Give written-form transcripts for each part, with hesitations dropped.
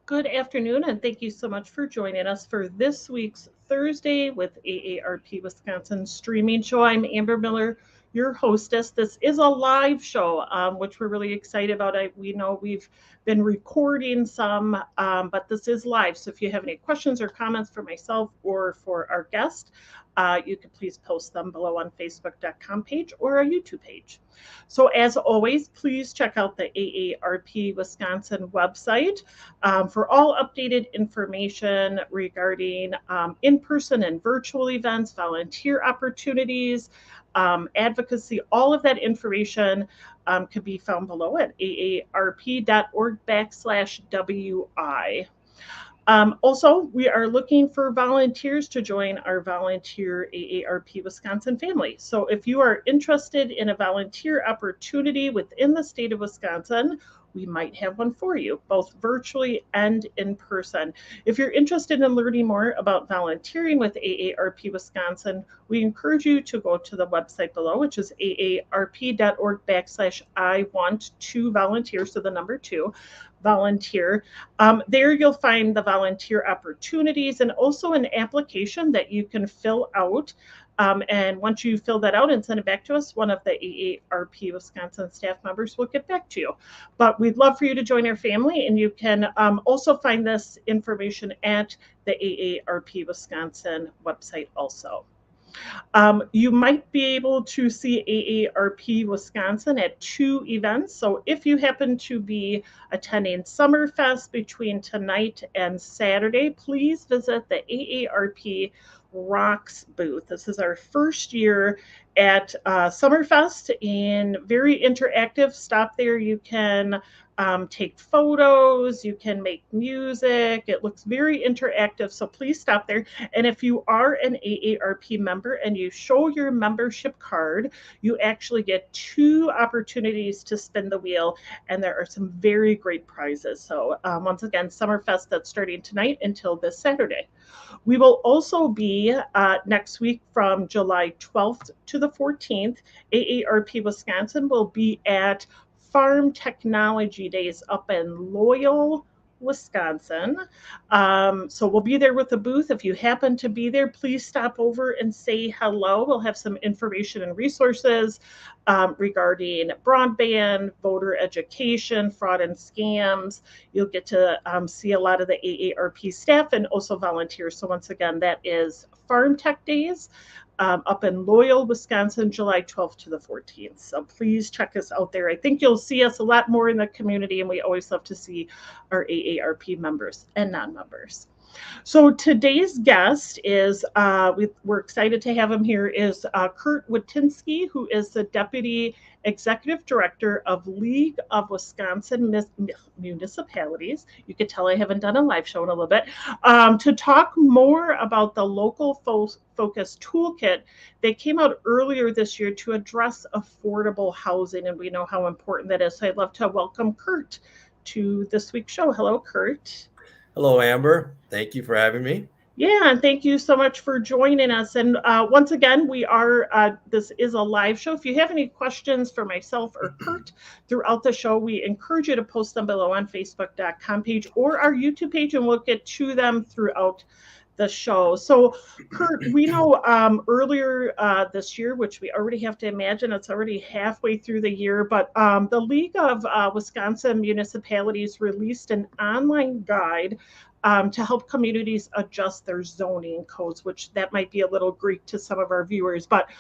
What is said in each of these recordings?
Good afternoon, and thank you so much for joining us for this week's Thursday with AARP Wisconsin streaming show. I'm Amber Miller, your hostess. This is a live show, which we're really excited about. We know we've been recording some, but this is live. So if you have any questions or comments for myself or for our guest, you can please post them below on Facebook.com page or our YouTube page. So as always, please check out the AARP Wisconsin website for all updated information regarding in-person and virtual events, volunteer opportunities, advocacy. All of that information can be found below at aarp.org/WI. Also, we are looking for volunteers to join our volunteer AARP Wisconsin family. So if you are interested in a volunteer opportunity within the state of Wisconsin, we might have one for you, both virtually and in person. If you're interested in learning more about volunteering with AARP Wisconsin, we encourage you to go to the website below, which is aarp.org/I want to volunteer, so the number 2 volunteer. There you'll find the volunteer opportunities and also an application that you can fill out. And once you fill that out and send it back to us, one of the AARP Wisconsin staff members will get back to you. But we'd love for you to join our family, and you can also find this information at the AARP Wisconsin website also. You might be able to see AARP Wisconsin at 2 events. So if you happen to be attending Summerfest between tonight and Saturday, please visit the AARP Rocks booth. This is our first year at Summerfest, and very interactive. Stop there. You can take photos, you can make music. It looks very interactive, so please stop there. And if you are an AARP member and you show your membership card, you actually get 2 opportunities to spin the wheel, and there are some very great prizes. So once again, Summerfest, that's starting tonight until this Saturday. We will also be next week from July 12th to the 14th. AARP Wisconsin will be at Farm Technology Days up in Loyal, Wisconsin. So we'll be there with the booth. If you happen to be there, please stop over and say hello. We'll have some information and resources regarding broadband, voter education, fraud and scams. You'll get to see a lot of the AARP staff and also volunteers. So once again, that is Farm Tech Days. Up in Loyal, Wisconsin, July 12th to the 14th. So please check us out there. I think you'll see us a lot more in the community, and we always love to see our AARP members and non-members. So today's guest is, we're excited to have him here, is Curt Witynski, who is the Deputy Executive Director of League of Wisconsin Municipalities. You could tell I haven't done a live show in a little bit. To talk more about the local focus toolkit that came out earlier this year to address affordable housing, and we know how important that is. So I'd love to welcome Curt to this week's show. Hello, Curt. Hello, Amber. Thank you for having me. Yeah, and thank you so much for joining us. And once again, this is a live show. If you have any questions for myself or Curt throughout the show, we encourage you to post them below on Facebook.com page or our YouTube page, and we'll get to them throughout the show. So, Curt, we know earlier this year, which we already have to imagine, it's already halfway through the year, but the League of Wisconsin Municipalities released an online guide to help communities adjust their zoning codes, which that might be a little Greek to some of our viewers, but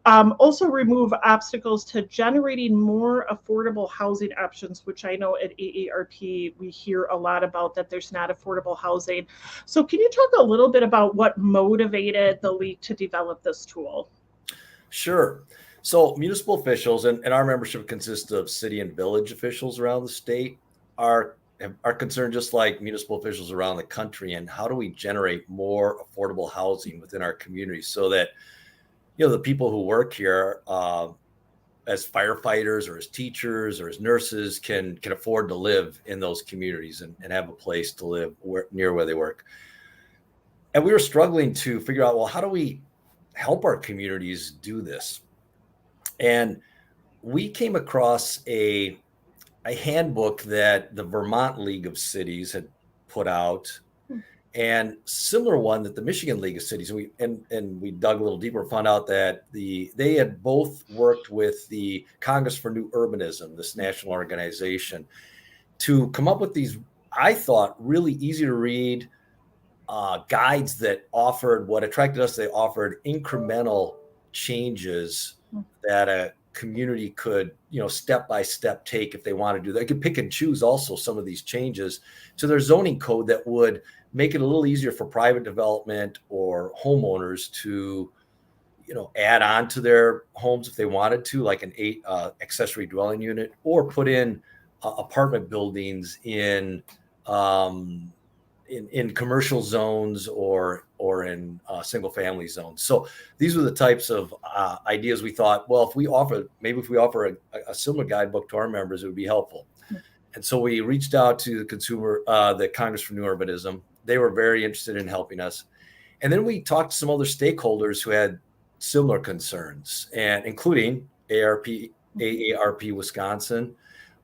also remove obstacles to generating more affordable housing options, which I know at AARP we hear a lot about, that there's not affordable housing. So can you talk a little bit about what motivated the League to develop this tool? Sure. So municipal officials, and our membership consists of city and village officials around the state, are concerned, just like municipal officials around the country, and how do we generate more affordable housing within our communities so that, the people who work here as firefighters or as teachers or as nurses can afford to live in those communities and have a place to live near where they work. And we were struggling to figure out, well, how do we help our communities do this? And we came across a handbook that the Vermont League of Cities had put out, and similar one that the Michigan League of Cities, and we dug a little deeper, found out that they had both worked with the Congress for New Urbanism, this national organization, to come up with these, I thought, really easy to read guides that offered, what attracted us, they offered incremental changes that a community could, step by step take if they want to do that. They could pick and choose also some of these changes to their zoning code that would make it a little easier for private development or homeowners to, add on to their homes if they wanted to, like an 8 accessory dwelling unit, or put in apartment buildings in commercial zones or in single family zones. So these were the types of ideas we thought, well, if we offer a similar guidebook to our members, it would be helpful. And so we reached out to the Congress for New Urbanism. They were very interested in helping us. And then we talked to some other stakeholders who had similar concerns, and including AARP Wisconsin,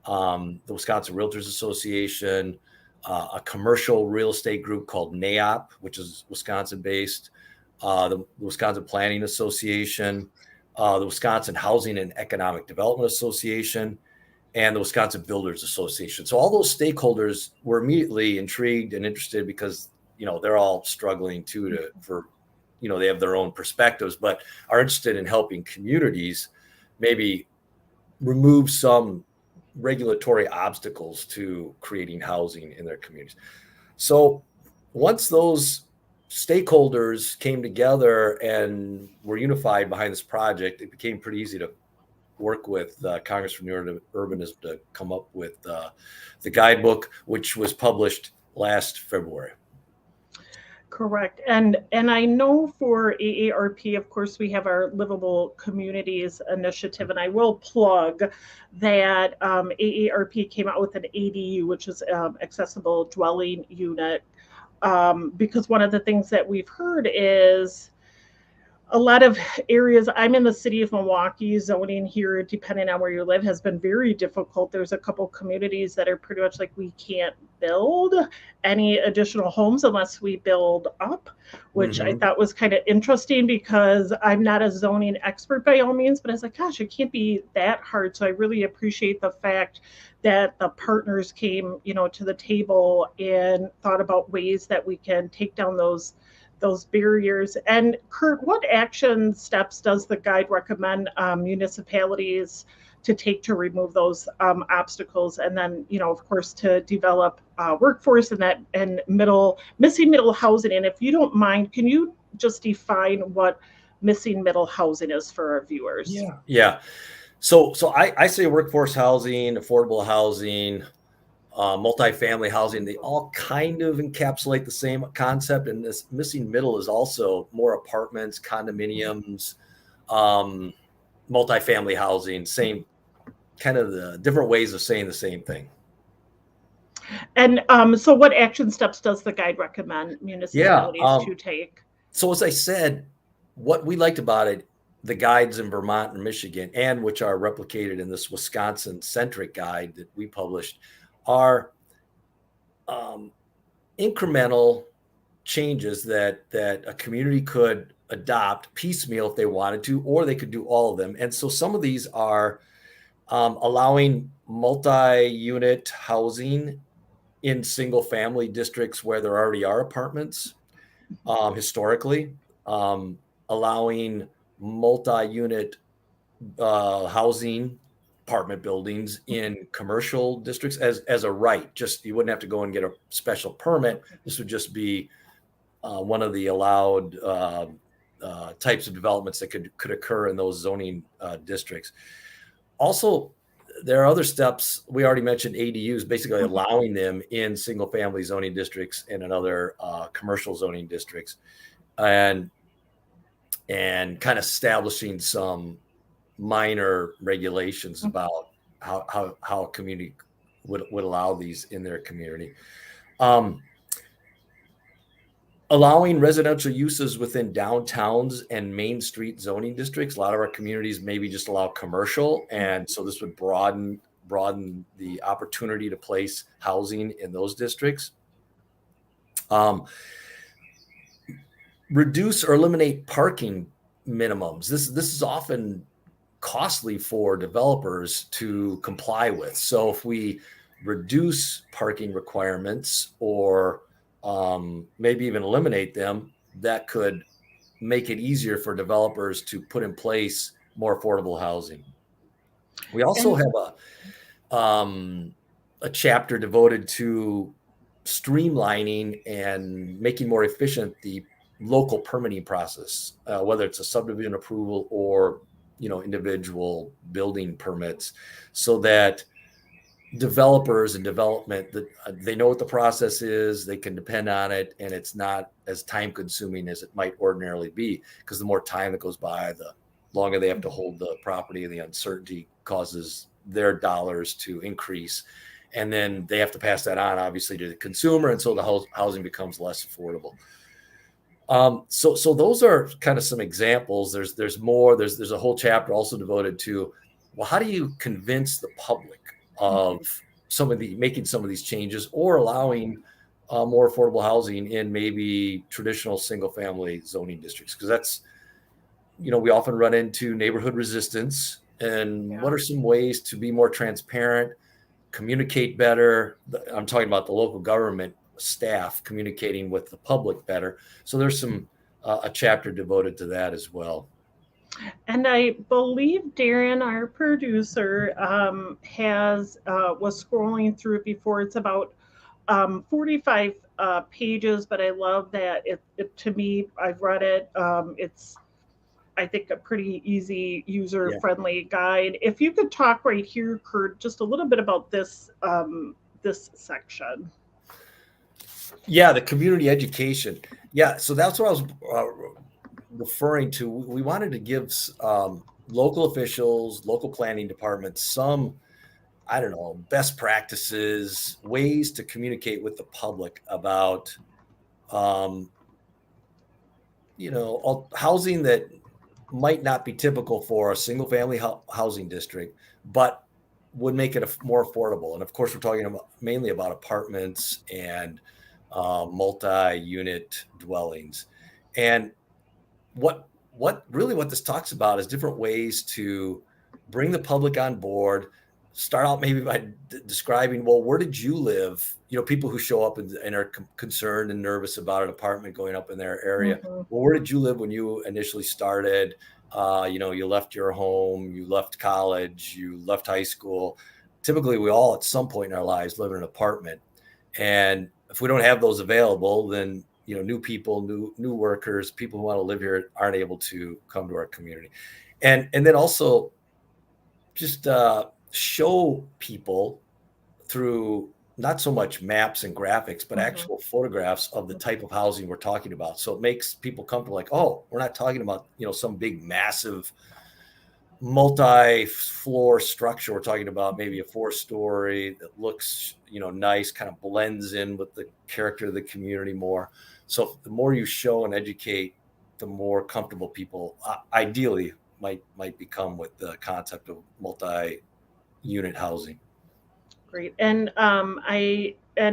the Wisconsin Realtors Association, a commercial real estate group called NAIOP, which is Wisconsin-based, the Wisconsin Planning Association, the Wisconsin Housing and Economic Development Association, and the Wisconsin Builders Association. So all those stakeholders were immediately intrigued and interested because, they're all struggling too they have their own perspectives, but are interested in helping communities maybe remove some regulatory obstacles to creating housing in their communities. So once those stakeholders came together and were unified behind this project, it became pretty easy to work with Congress for New Urbanism to come up with the guidebook, which was published last February. Correct. And I know for AARP, of course, we have our Livable Communities initiative, and I will plug that AARP came out with an ADU, which is accessible dwelling unit, because one of the things that we've heard is a lot of areas, I'm in the city of Milwaukee, zoning here, depending on where you live, has been very difficult. There's a couple communities that are pretty much like, we can't build any additional homes unless we build up, which I thought was kind of interesting, because I'm not a zoning expert by all means, but I was like, gosh, it can't be that hard. So I really appreciate the fact that the partners came, to the table and thought about ways that we can take down those barriers. And Curt, what action steps does the guide recommend municipalities to take to remove those obstacles? And then, of course, to develop workforce and missing middle housing. And if you don't mind, can you just define what missing middle housing is for our viewers? Yeah. So I say workforce housing, affordable housing, multifamily housing, they all kind of encapsulate the same concept. And this missing middle is also more apartments, condominiums, multifamily housing, same kind of the different ways of saying the same thing. And so what action steps does the guide recommend municipalities to take? So as I said, what we liked about it, the guides in Vermont and Michigan, and which are replicated in this Wisconsin-centric guide that we published, are incremental changes that a community could adopt piecemeal if they wanted to, or they could do all of them. And so some of these are allowing multi-unit housing in single family districts where there already are apartments, historically, allowing multi-unit housing, apartment buildings in commercial districts as a right. Just, you wouldn't have to go and get a special permit. This would just be one of the allowed types of developments that could occur in those zoning districts. Also, there are other steps. We already mentioned ADUs, basically allowing them in single family zoning districts and in other commercial zoning districts, and kind of establishing some minor regulations about how a community would allow these in their community. Allowing residential uses within downtowns and main street zoning districts. A lot of our communities maybe just allow commercial, and so this would broaden the opportunity to place housing in those districts. Reduce or eliminate parking minimums. This is often costly for developers to comply with. So if we reduce parking requirements or maybe even eliminate them, that could make it easier for developers to put in place more affordable housing. We also And have a chapter devoted to streamlining and making more efficient the local permitting process, whether it's a subdivision approval or individual building permits, so that developers and development that they know what the process is, they can depend on it, and it's not as time consuming as it might ordinarily be, because the more time that goes by, the longer they have to hold the property, and the uncertainty causes their dollars to increase, and then they have to pass that on obviously to the consumer, and so the housing becomes less affordable. So those are kind of some examples. There's more. There's a whole chapter also devoted to, well, how do you convince the public of making some of these changes, or allowing more affordable housing in maybe traditional single family zoning districts? Because that's, we often run into neighborhood resistance. And what are some ways to be more transparent, communicate better? I'm talking about the local government staff communicating with the public better. So there's a chapter devoted to that as well. And I believe Darren, our producer, was scrolling through it before. It's about 45 pages, but I love that it to me, I've read it. It's, I think, a pretty easy, user-friendly guide. If you could talk right here, Curt, just a little bit about this this section. Yeah, the community education. Yeah, so that's what I was referring to. We wanted to give local officials, local planning departments some, I don't know, best practices, ways to communicate with the public about, housing that might not be typical for a single family housing district, but would make it more affordable. And of course, we're talking mainly about apartments and multi-unit dwellings. And what this talks about is different ways to bring the public on board. Start out maybe by describing, well, where did you live? People who show up and are concerned and nervous about an apartment going up in their area. Mm-hmm. Well, where did you live when you initially started? You left your home, you left college, you left high school. Typically, we all at some point in our lives live in an apartment. And if we don't have those available, then new people, new workers, people who want to live here aren't able to come to our community. And then also just show people through not so much maps and graphics, but actual photographs of the type of housing we're talking about. So it makes people comfortable, like, oh, we're not talking about, some big, massive multi-floor structure. We're talking about maybe a 4-story that looks, nice, kind of blends in with the character of the community more. So the more you show and educate, the more comfortable people ideally might become with the concept of multi-unit housing. Great. And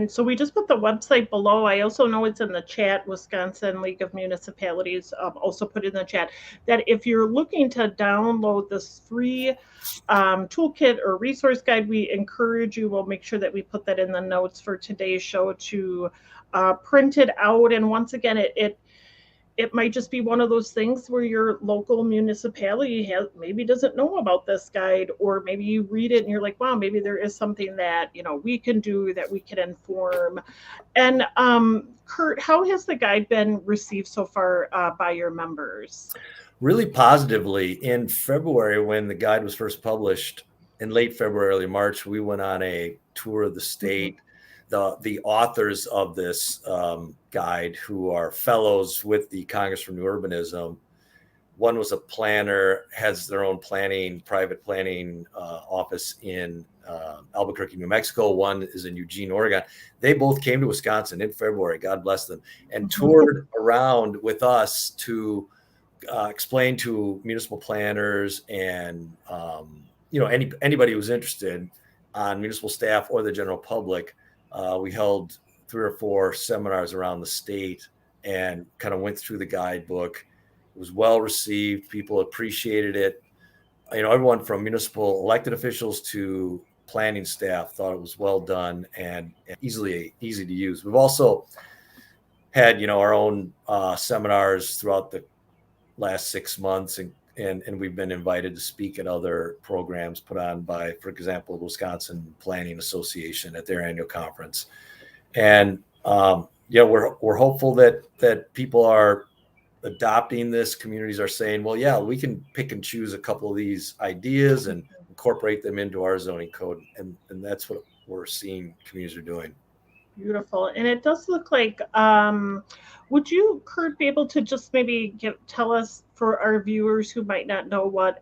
so we just put the website below. I also know it's in the chat. Wisconsin League of Municipalities also put in the chat that if you're looking to download this free toolkit or resource guide, we encourage you. We'll make sure that we put that in the notes for today's show to print it out. And once again, it might just be one of those things where your local municipality maybe doesn't know about this guide, or maybe you read it and you're like, wow, maybe there is something that we can do, that we can inform. And Curt, how has the guide been received so far by your members? Really positively. In February, when the guide was first published, in late February, early March, we went on a tour of the state. The authors of this guide, who are fellows with the Congress for New Urbanism, one was a planner, has their own private planning office in Albuquerque, New Mexico. One is in Eugene, Oregon. They both came to Wisconsin in February, God bless them, and toured around with us to explain to municipal planners and anybody who's interested, on municipal staff or the general public. We held 3 or 4 seminars around the state and kind of went through the guidebook. It was well received. People appreciated it. Everyone from municipal elected officials to planning staff thought it was well done and easy to use. We've also had, our own seminars throughout the last 6 months, and we've been invited to speak at other programs put on by, for example, the Wisconsin Planning Association at their annual conference. And we're hopeful that people are adopting this. Communities are saying, well, yeah, we can pick and choose a couple of these ideas and incorporate them into our zoning code. And that's what we're seeing communities are doing. Beautiful. And it does look like, would you, Curt, be able to just maybe tell us, for our viewers who might not know what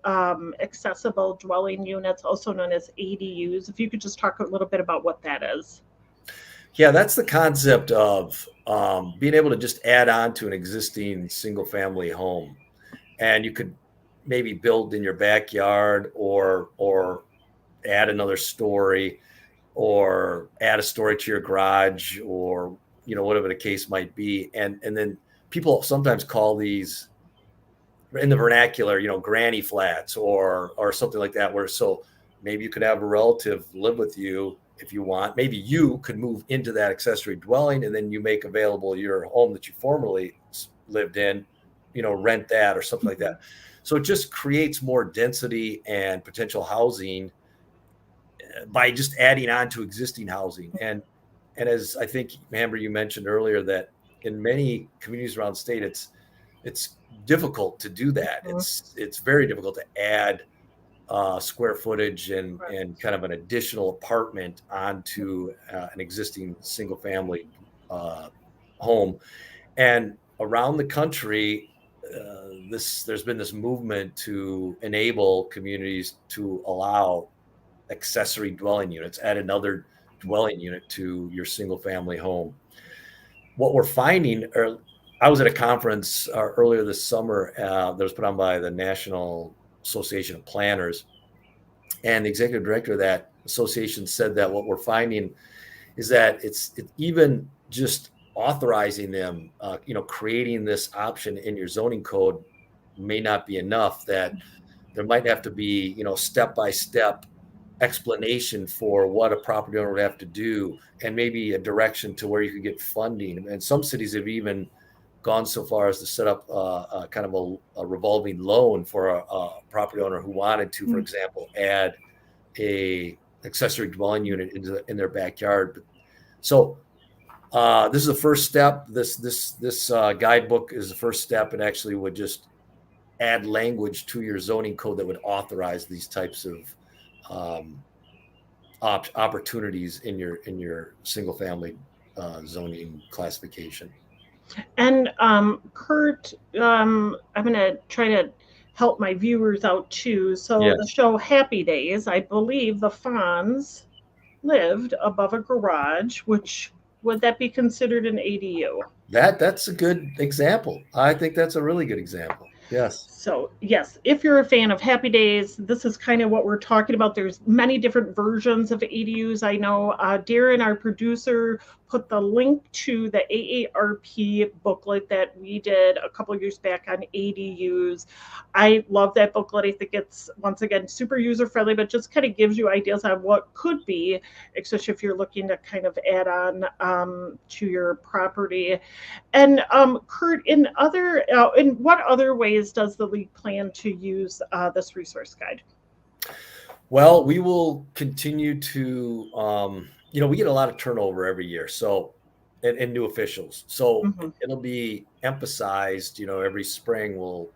accessible dwelling units, also known as ADUs, if you could just talk a little bit about what that is. Yeah, that's the concept of being able to just add on to an existing single family home. And you could maybe build in your backyard or add another story or add a story to your garage or, whatever the case might be. And then people sometimes call these in the vernacular, granny flats or something like that, where so maybe you could have a relative live with you if you want. Maybe you could move into that accessory dwelling and then you make available your home that you formerly lived in, rent that or something like that. So it just creates more density and potential housing by just adding on to existing housing. And as I think, Amber, you mentioned earlier, that in many communities around the state, it's difficult to do that. It's very difficult to add square footage and kind of an additional apartment onto an existing single family home. And around the country, there's been this movement to enable communities to allow accessory dwelling units, add another dwelling unit to your single family home. What we're finding, I was at a conference earlier this summer that was put on by the National Association of Planners, and the executive director of that association said that what we're finding is that it's even just authorizing them, creating this option in your zoning code may not be enough, that there might have to be, step-by-step explanation for what a property owner would have to do, and maybe a direction to where you could get funding. And some cities have even gone so far as to set up a kind of a revolving loan for a property owner who wanted to, for example, add a accessory dwelling unit in their backyard. So this is the first step. This guidebook is the first step. It actually would just add language to your zoning code that would authorize these types of opportunities in your single family zoning classification. And Curt, I'm going to try to help my viewers out too. So Yes. The show Happy Days, I believe the Fonz lived above a garage, which would that be considered an ADU? That's a good example. I think that's a really good example. Yes. So yes, if you're a fan of Happy Days, this is kind of what we're talking about. There's many different versions of ADUs. I know Darren, our producer, put the link to the AARP booklet that we did a couple of years back on ADUs. I love that booklet. I think it's, once again, super user-friendly, but just kind of gives you ideas on what could be, especially if you're looking to kind of add on to your property. And Curt, in what other ways does the League plan to use this resource guide? Well, we will continue to, we get a lot of turnover every year, so and new officials. So it'll be emphasized, every spring we'll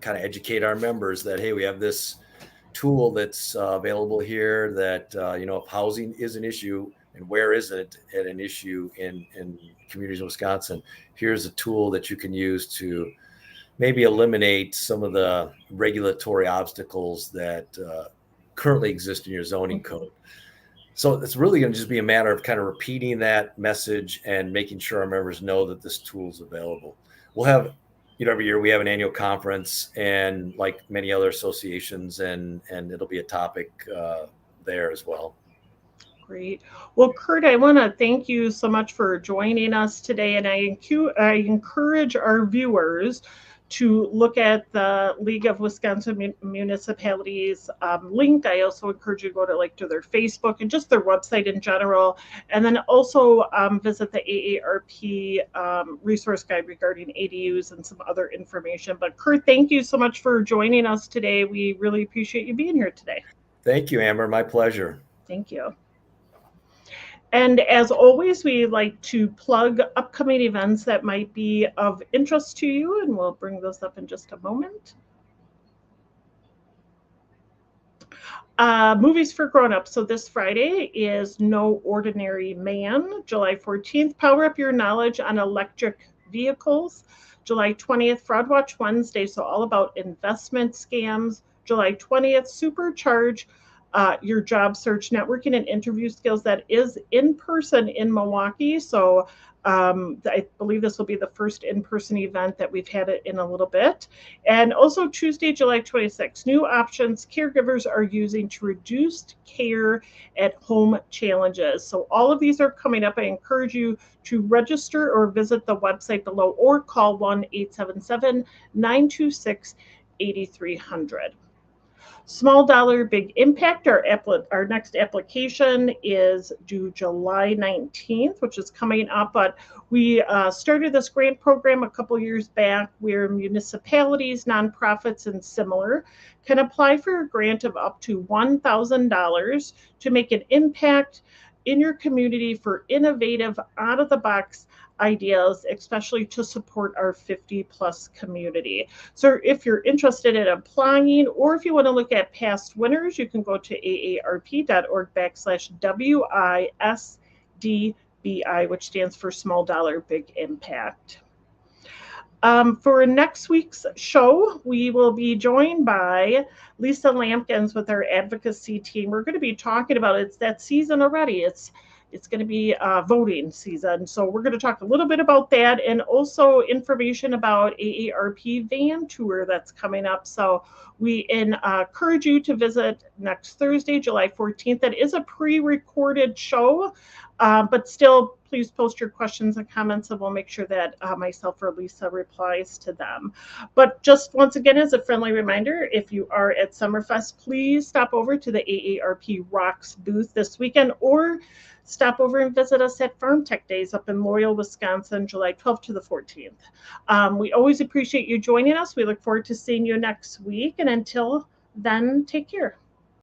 kind of educate our members that, hey, we have this tool that's available here that, if housing is an issue, and where is it an issue in communities in Wisconsin, here's a tool that you can use to maybe eliminate some of the regulatory obstacles that currently exist in your zoning code. So it's really going to just be a matter of kind of repeating that message and making sure our members know that this tool is available. We'll have, every year we have an annual conference, and like many other associations, and it'll be a topic there as well. Great. Well, Curt, I want to thank you so much for joining us today. And I encourage our viewers to look at the League of Wisconsin Municipalities link. I also encourage you to go to to their Facebook and just their website in general. And then also visit the AARP resource guide regarding ADUs and some other information. But Curt, thank you so much for joining us today. We really appreciate you being here today. Thank you, Amber. My pleasure. Thank you. And as always, we like to plug upcoming events that might be of interest to you, and we'll bring those up in just a moment. Movies for grown-ups. So this Friday is No Ordinary Man. July 14th, Power Up Your Knowledge on Electric Vehicles. July 20th, Fraud Watch Wednesday, so all about investment scams. July 20th, Supercharge your job search, networking, and interview skills. That is in person in Milwaukee. So I believe this will be the first in-person event that we've had it in a little bit. And also Tuesday, July 26th, new options caregivers are using to reduce care at home challenges. So all of these are coming up. I encourage you to register or visit the website below or call 1-877-926-8300. Small dollar, big impact. Our next application is due July 19th, which is coming up. But we started this grant program a couple years back where municipalities, nonprofits, and similar can apply for a grant of up to $1,000 to make an impact in your community for innovative, out-of-the-box ideas, especially to support our 50-plus community. So if you're interested in applying, or if you want to look at past winners, you can go to aarp.org/WISDBI, which stands for Small Dollar Big Impact. For next week's show, we will be joined by Lisa Lampkins with our advocacy team. We're going to be talking about, it's that season already. It's going to be voting season. So we're going to talk a little bit about that and also information about AARP van tour that's coming up. So we encourage you to visit next Thursday, July 14th. That is a pre-recorded show, but still, please post your questions and comments and we'll make sure that myself or Lisa replies to them. But just once again, as a friendly reminder, if you are at Summerfest, please stop over to the AARP Rocks booth this weekend or stop over and visit us at Farm Tech Days up in Loyal, Wisconsin, July 12th to the 14th. We always appreciate you joining us. We look forward to seeing you next week. And until then, take care.